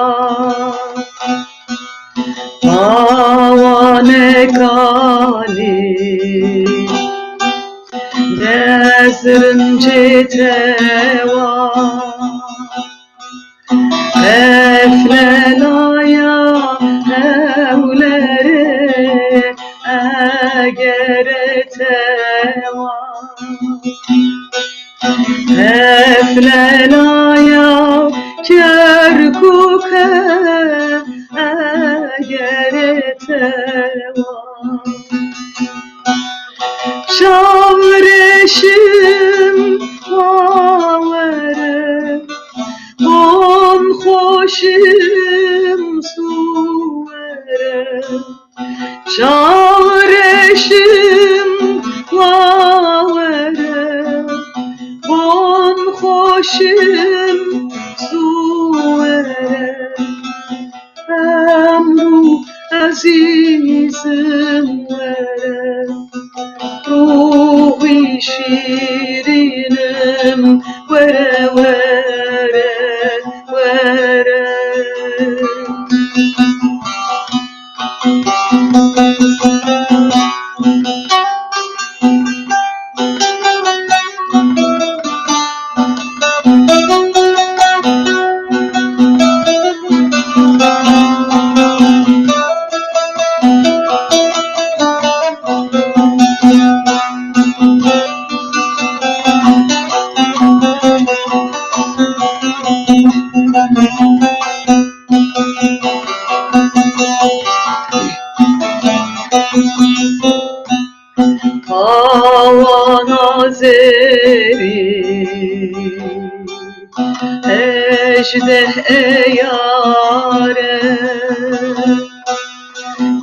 Speaker 2: Avane kali Nezrınce teva Eflelaya evleri Eğer teva Eflelaya kerkuke Eğer teva Şavreşim vavere Bom hoşim suvere Şavreşim vavere Bom hoşim suvere Emru azizim vere Ruhi şirinim vere vere vere Havan azeri Ejdeh eyare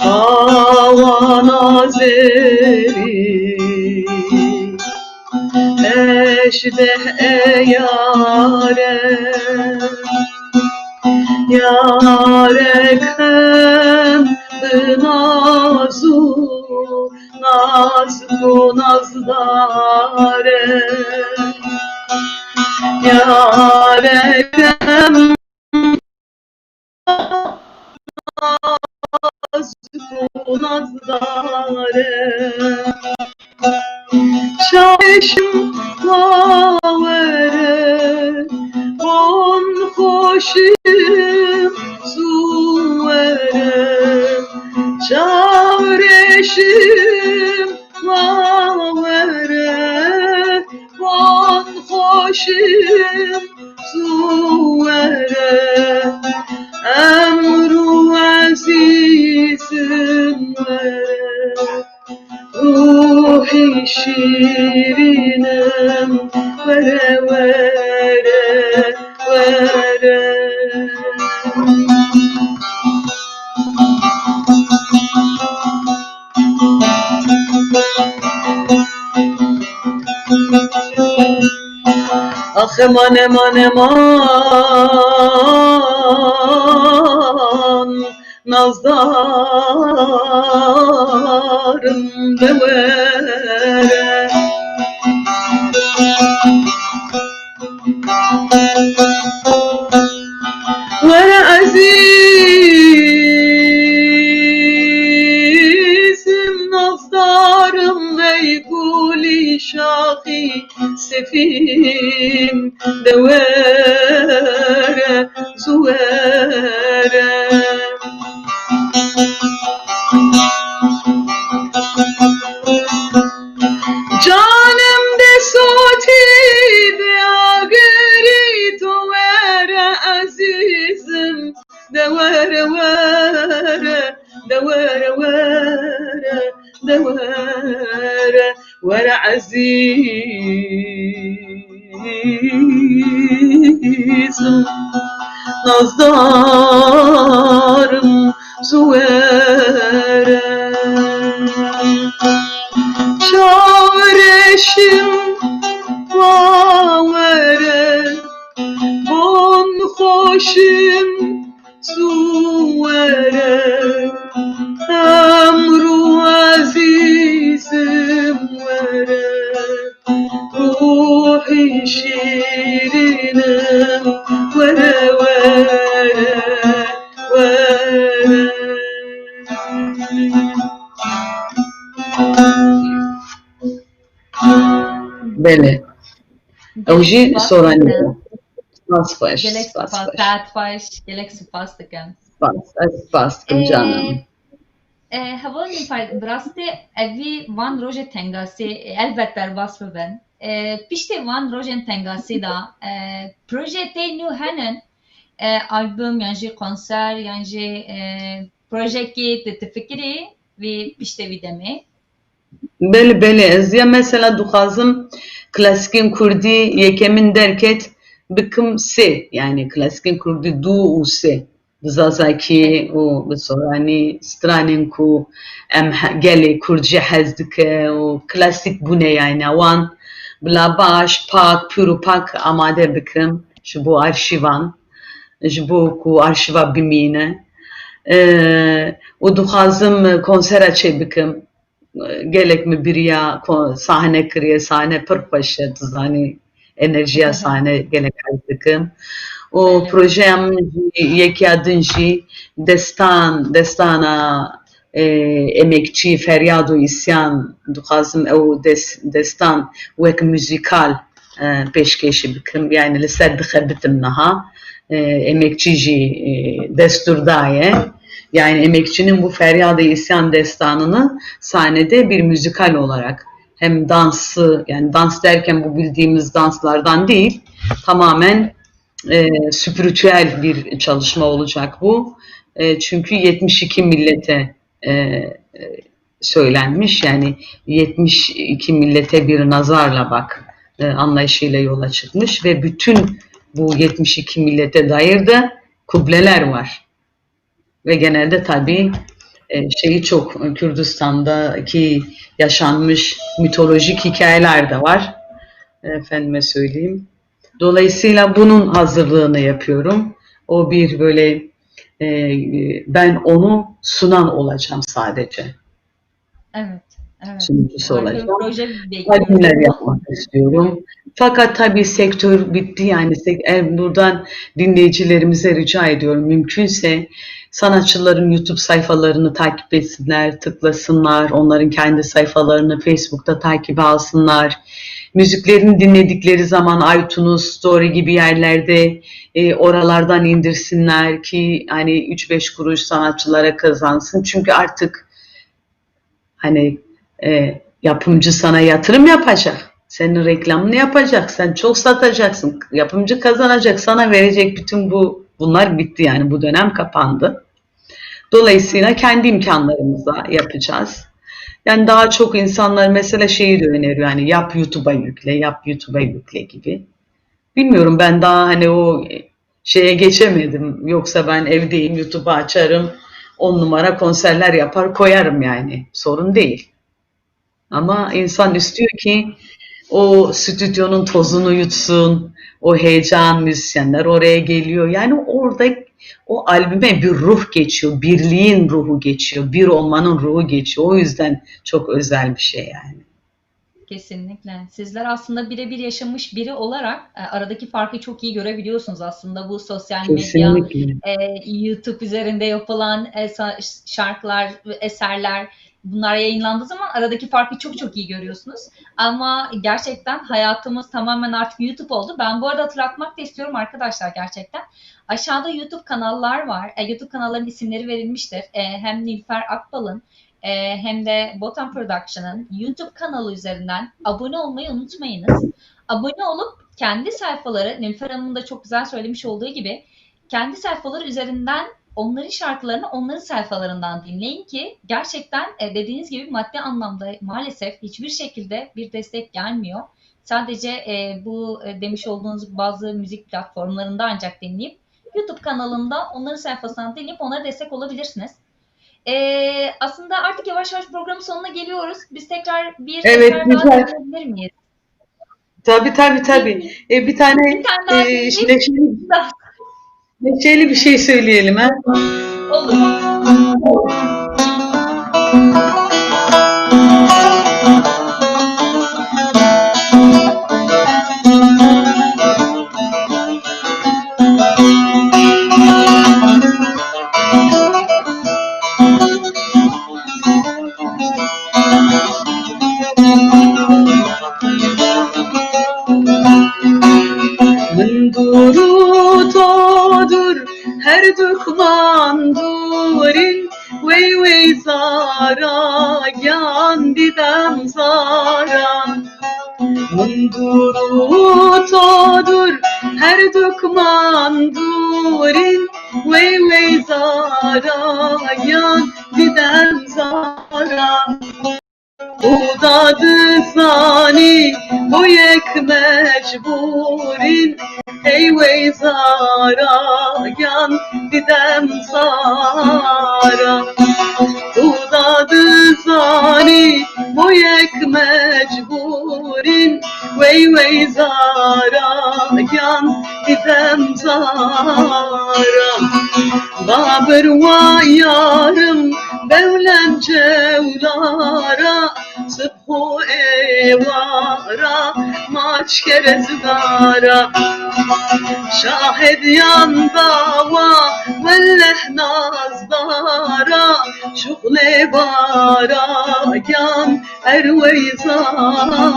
Speaker 2: Havan azeri Ejdeh eyare Yarekem nazu Nazku nazdare Yarekem nazku nazdare Şaşım vavere On hoşim suvere Şavreşim vavere On hoşim suvere Emru azizim vere Ruhi şirinim vere vere vere Ah eman eman eman Nazdarım devere Vere azizim nazdarım Veykuli şahi sefim devere zuvere Canım de soti de ageri to vere azizim de vere vere de vere vere de vere vere azizim nazdarım zuvere Çavreşim vavere Bon hoşim suvere Emru azizim vere Ruhi ruhi şirinim vere vere vere. Böyle. Hoje soranıyor. Spas baş,
Speaker 1: Gelek
Speaker 2: spas
Speaker 1: spas,
Speaker 2: baş.
Speaker 1: saat baş, gelek spas dikem.
Speaker 2: Spas canım.
Speaker 1: Hava nifar brasti evi van roje tengasi elbette bas ben. Pişte van rojen tengasi da projete nu henin albüm yani konser yani proje ki tefekiri ve pişte videmi.
Speaker 2: Beli ez ya mesela duhazım klasikin Kurdi yekemin derket bıkım se yani klasikin Kurdi du u se zazaki o sorani stranin ku em gele Kurdce hezdike o klasik bu ne yani wan bla baş pak puru pak amade bıkım şu bu arşivan şu bu ku arşiva bimine o duhazım konser açı bıkım gelek mi biriya sahne kırıya sahne pırpaşa tuzani enerjiya sahne gelek aydıkım. O projem yeki adınji destana emekçi feryadu isyan duhazım o destan vek müzikal peşkeşi bıkım yani liser dıkhabitim naha emekçici desturdaye. Yani emekçinin bu feryadı isyan destanını sahnede bir müzikal olarak hem dansı yani dans derken bu bildiğimiz danslardan değil tamamen spiritüel bir çalışma olacak bu. Çünkü 72 millete söylenmiş yani 72 millete bir nazarla bak anlayışıyla yola çıkmış ve bütün bu 72 millete dair de kubleler var. Ve genelde tabii şeyi çok Kürdistan'daki yaşanmış mitolojik hikayeler de var. Efendime söyleyeyim. Dolayısıyla bunun hazırlığını yapıyorum. O bir böyle ben onu sunan olacağım sadece.
Speaker 1: Evet. Evet.
Speaker 2: Sunucusu
Speaker 1: Harika bir
Speaker 2: olacağım.
Speaker 1: proje
Speaker 2: Albümler
Speaker 1: bekliyoruz.
Speaker 2: yapmak istiyorum. Fakat tabii sektör bitti yani buradan dinleyicilerimize rica ediyorum mümkünse sanatçıların YouTube sayfalarını takip etsinler, tıklasınlar, onların kendi sayfalarını Facebook'ta takip alsınlar. Müziklerini dinledikleri zaman iTunes Story gibi yerlerde oralardan indirsinler ki hani 3-5 kuruş sanatçılara kazansın. Çünkü artık hani yapımcı sana yatırım yapacak. Senin reklamını yapacak. Sen çok satacaksın. Yapımcı kazanacak. Sana verecek bütün bunlar bitti yani. Bu dönem kapandı. Dolayısıyla kendi imkanlarımızla yapacağız. Yani daha çok insanlar mesela şeyi de öneriyor. Yani yap YouTube'a yükle, yap YouTube'a yükle gibi. Bilmiyorum ben daha hani o şeye geçemedim. Yoksa ben evdeyim, YouTube'u açarım. 10 numara konserler yapar koyarım yani. Sorun değil. Ama insan istiyor ki o stüdyonun tozunu yutsun, o heyecan, müzisyenler oraya geliyor. Yani orada o albüme bir ruh geçiyor, birliğin ruhu geçiyor, bir olmanın ruhu geçiyor. O yüzden çok özel bir şey yani.
Speaker 1: Kesinlikle. Sizler aslında birebir yaşamış biri olarak aradaki farkı çok iyi görebiliyorsunuz aslında bu sosyal medya, YouTube üzerinde yapılan şarkılar, eserler bunlar yayınlandığı zaman aradaki farkı çok çok iyi görüyorsunuz. Ama gerçekten hayatımız tamamen artık YouTube oldu. Ben bu arada hatırlatmak da istiyorum arkadaşlar gerçekten. Aşağıda YouTube kanallar var. YouTube kanalların isimleri verilmiştir. Hem Nilüfer Akbal'ın hem de Botan Production'ın YouTube kanalı üzerinden abone olmayı unutmayınız. Abone olup kendi sayfaları, Nilüfer Hanım'ın da çok güzel söylemiş olduğu gibi kendi sayfaları üzerinden onların şarkılarını onların sayfalarından dinleyin ki gerçekten dediğiniz gibi maddi anlamda maalesef hiçbir şekilde bir destek gelmiyor. Sadece bu demiş olduğunuz bazı müzik platformlarında ancak dinleyip YouTube kanalında onların sayfasından dinleyip onlara destek olabilirsiniz. Aslında artık yavaş yavaş programın sonuna geliyoruz. Biz tekrar bir eser daha dinleyebilir miyiz?
Speaker 2: Tabii. Bir tane
Speaker 1: daha
Speaker 2: neşeli bir şey söyleyelim ha.
Speaker 1: Olur.
Speaker 2: درودور هر دکمان دوری وی وی زارا گیان دیدم زارا من درودور هر دکمان دوری وی وی زارا گیان دیدم زارا Udadı zani bu yek mecburin Ey vey zara yan didem zara Udadı zani bu yek mecburin Vey vey zara yan didem zara Babır va yarım bevlen cevlara Sıbhu evara maç kerezdara Şahid yan dava velleh nazdara Şuhle bara yan ervey zara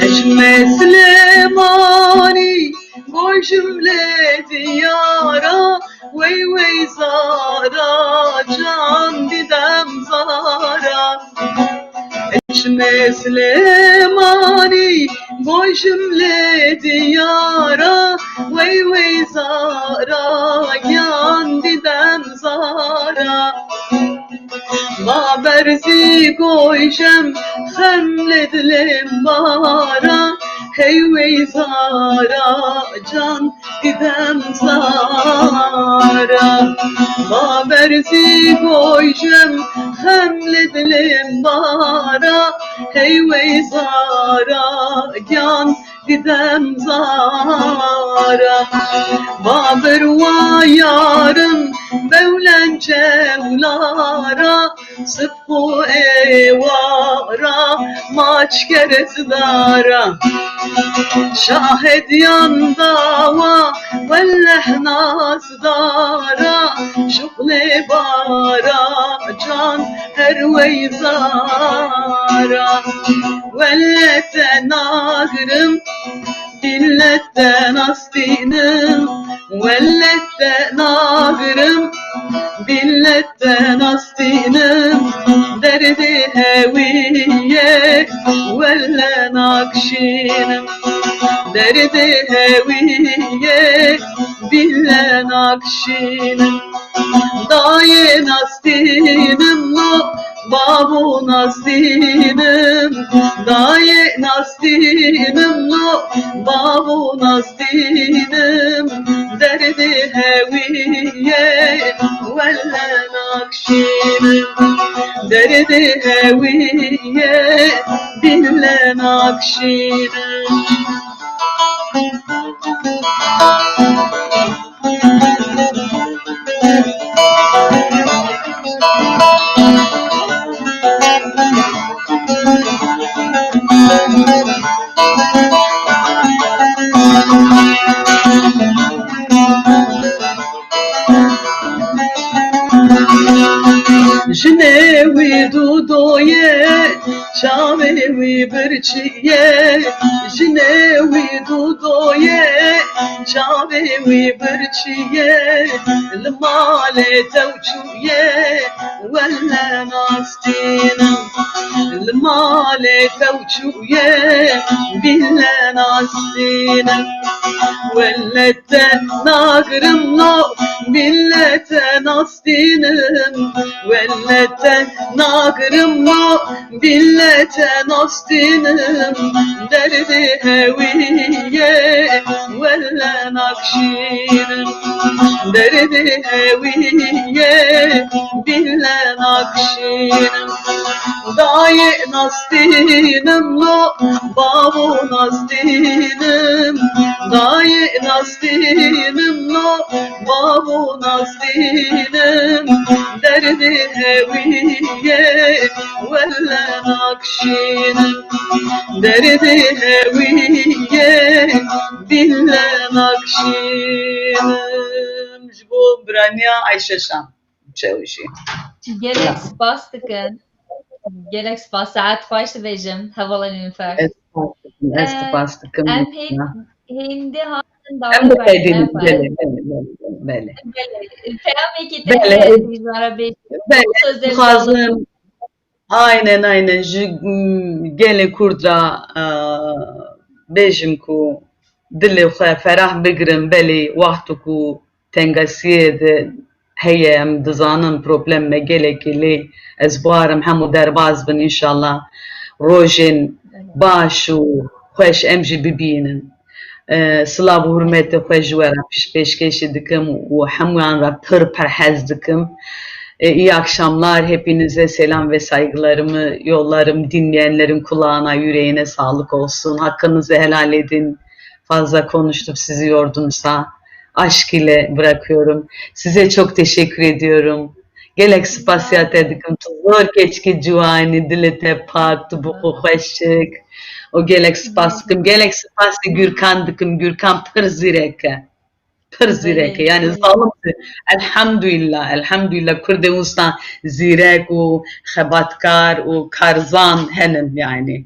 Speaker 2: Eşme Süleymanî boy cümle diyara Vey vey zara can didem zara Eşme Süleymanî boy cümle diyara Vey vey zara yan didem zara Ma berzi goyjem xemledlim bara Hey vey zara can didem zara Ma berzi goyjem xemledlim bara Hey vey zara can didem zara Babır va yarım bevlen cevlara Sıbhu evara maç kerezdara Şahid yan dava velleh nazdara Şuhle bara can her vey zara Vellete nagrım dilletten astinim Vellette nagrım dilletten astinim Derdi heviye velle nakşinim Derdi heviye dille nakşinim Daye nastinim lo babu nastinim Daye nastinim lo babu nastinim Derdi heviye velle nakşinim Derdi heviye dille nakşinim Jnewi dudoye, çavewi birçiye Jnewi dudoye, çavewi birçiye L'male tevçuye, velle nastinam L'male tevçuye, bille nastinam Vellete nagrım lo, billete nastinim Vellete nagrım lo, billete nastinim Derdi heviye velle nakşinim Derdi heviye bille nakşinim Daye nastinim lo, babu nastinim Daye nastinim lo, babu nastinim Derdi heviye ولا ناقشين دردي هوية دلا ناقشين جبو برانيا عايشة شام مشاوشي
Speaker 1: Gelek spas dikin. Gelek spas saat xweş dibêjim hevala nilüfer.
Speaker 2: استفاستكم
Speaker 1: Em hindi hatin
Speaker 2: أم
Speaker 1: dawî
Speaker 2: بخيدين
Speaker 1: berdine xwe.
Speaker 2: بله
Speaker 1: Peyamekî te
Speaker 2: بله
Speaker 1: heye dijwara bêjim.
Speaker 2: بله
Speaker 1: Sözlerinizi alalım.
Speaker 2: خازن aynen gelin kurdra bejim ku dilê xwe ferah bigirin belê wextu ku tengasiyê de heye em dizanin problem me gelekî lê ez barim hemû derbas bin înşallah rojên baş û xweş em jî bibînin. Silav û hurmetê xwe ji we re pêşkêşî dikim û hemûyan re pir perhez dikim. İyi akşamlar. Hepinize selam ve saygılarımı yollarım. Dinleyenlerin kulağına, yüreğine sağlık olsun. Hakkınızı helal edin. Fazla konuştum, sizi yordumsa aşk ile bırakıyorum. Size çok teşekkür ediyorum. Gelek spasiyat edikim. Zor keçki cuvani, dilete pak, tubuku hoşçık. O gelek spasıkım. Gelek spası Gürkan dikim. Gürkan pır zireke. پر زیرکه یعنی ظالم الحمدلله Kurdistan zirek و خباتکار و کارزان هنن yani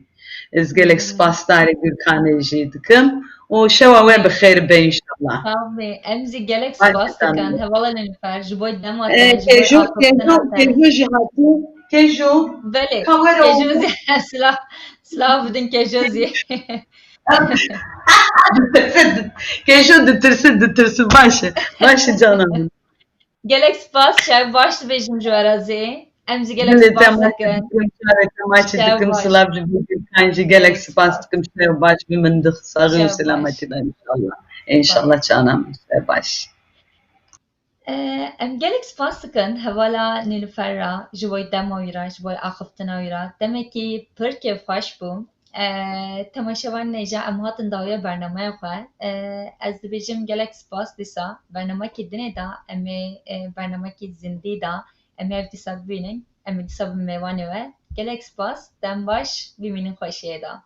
Speaker 2: از gelek spastarı Gürkan'ı dikim o şeva ve bixeyr be inşallah.
Speaker 1: Tabii. Em zî gelek spas dikin hevala nilüfer. Ji bo dema te, ji bo
Speaker 2: Kejo
Speaker 1: akıftına te.
Speaker 2: jihati kejo
Speaker 1: Belê.
Speaker 2: kawero
Speaker 1: Kejû zî silav bidin kejû zî.
Speaker 2: kejo ditirsin başı canım.
Speaker 1: Gelek spas şev baş dibêjim ji we re zê. Em zî gelek spas dikin.
Speaker 2: Maçı dikim sılav kancı gelek spas dikim şev baş bir mindik sarı selametiyle inşallah. İnşallah canım şev baş.
Speaker 1: Em gelek spas dikin hevala nilüfer re ji bo dema wî re, ji bo axiftina wî re. Demekî pir kêfxweş bû. Temaşevan neja em hatin dawiya bernameya xwe. Ez dibêjim gelek spas dîsa bernamekî dinê da em ê bernamekî zindî da em ê ev dîsa bibînin. Em ê dîsa bi mêvanê we. Gelek spas dem baş bimînin xweşiyê da.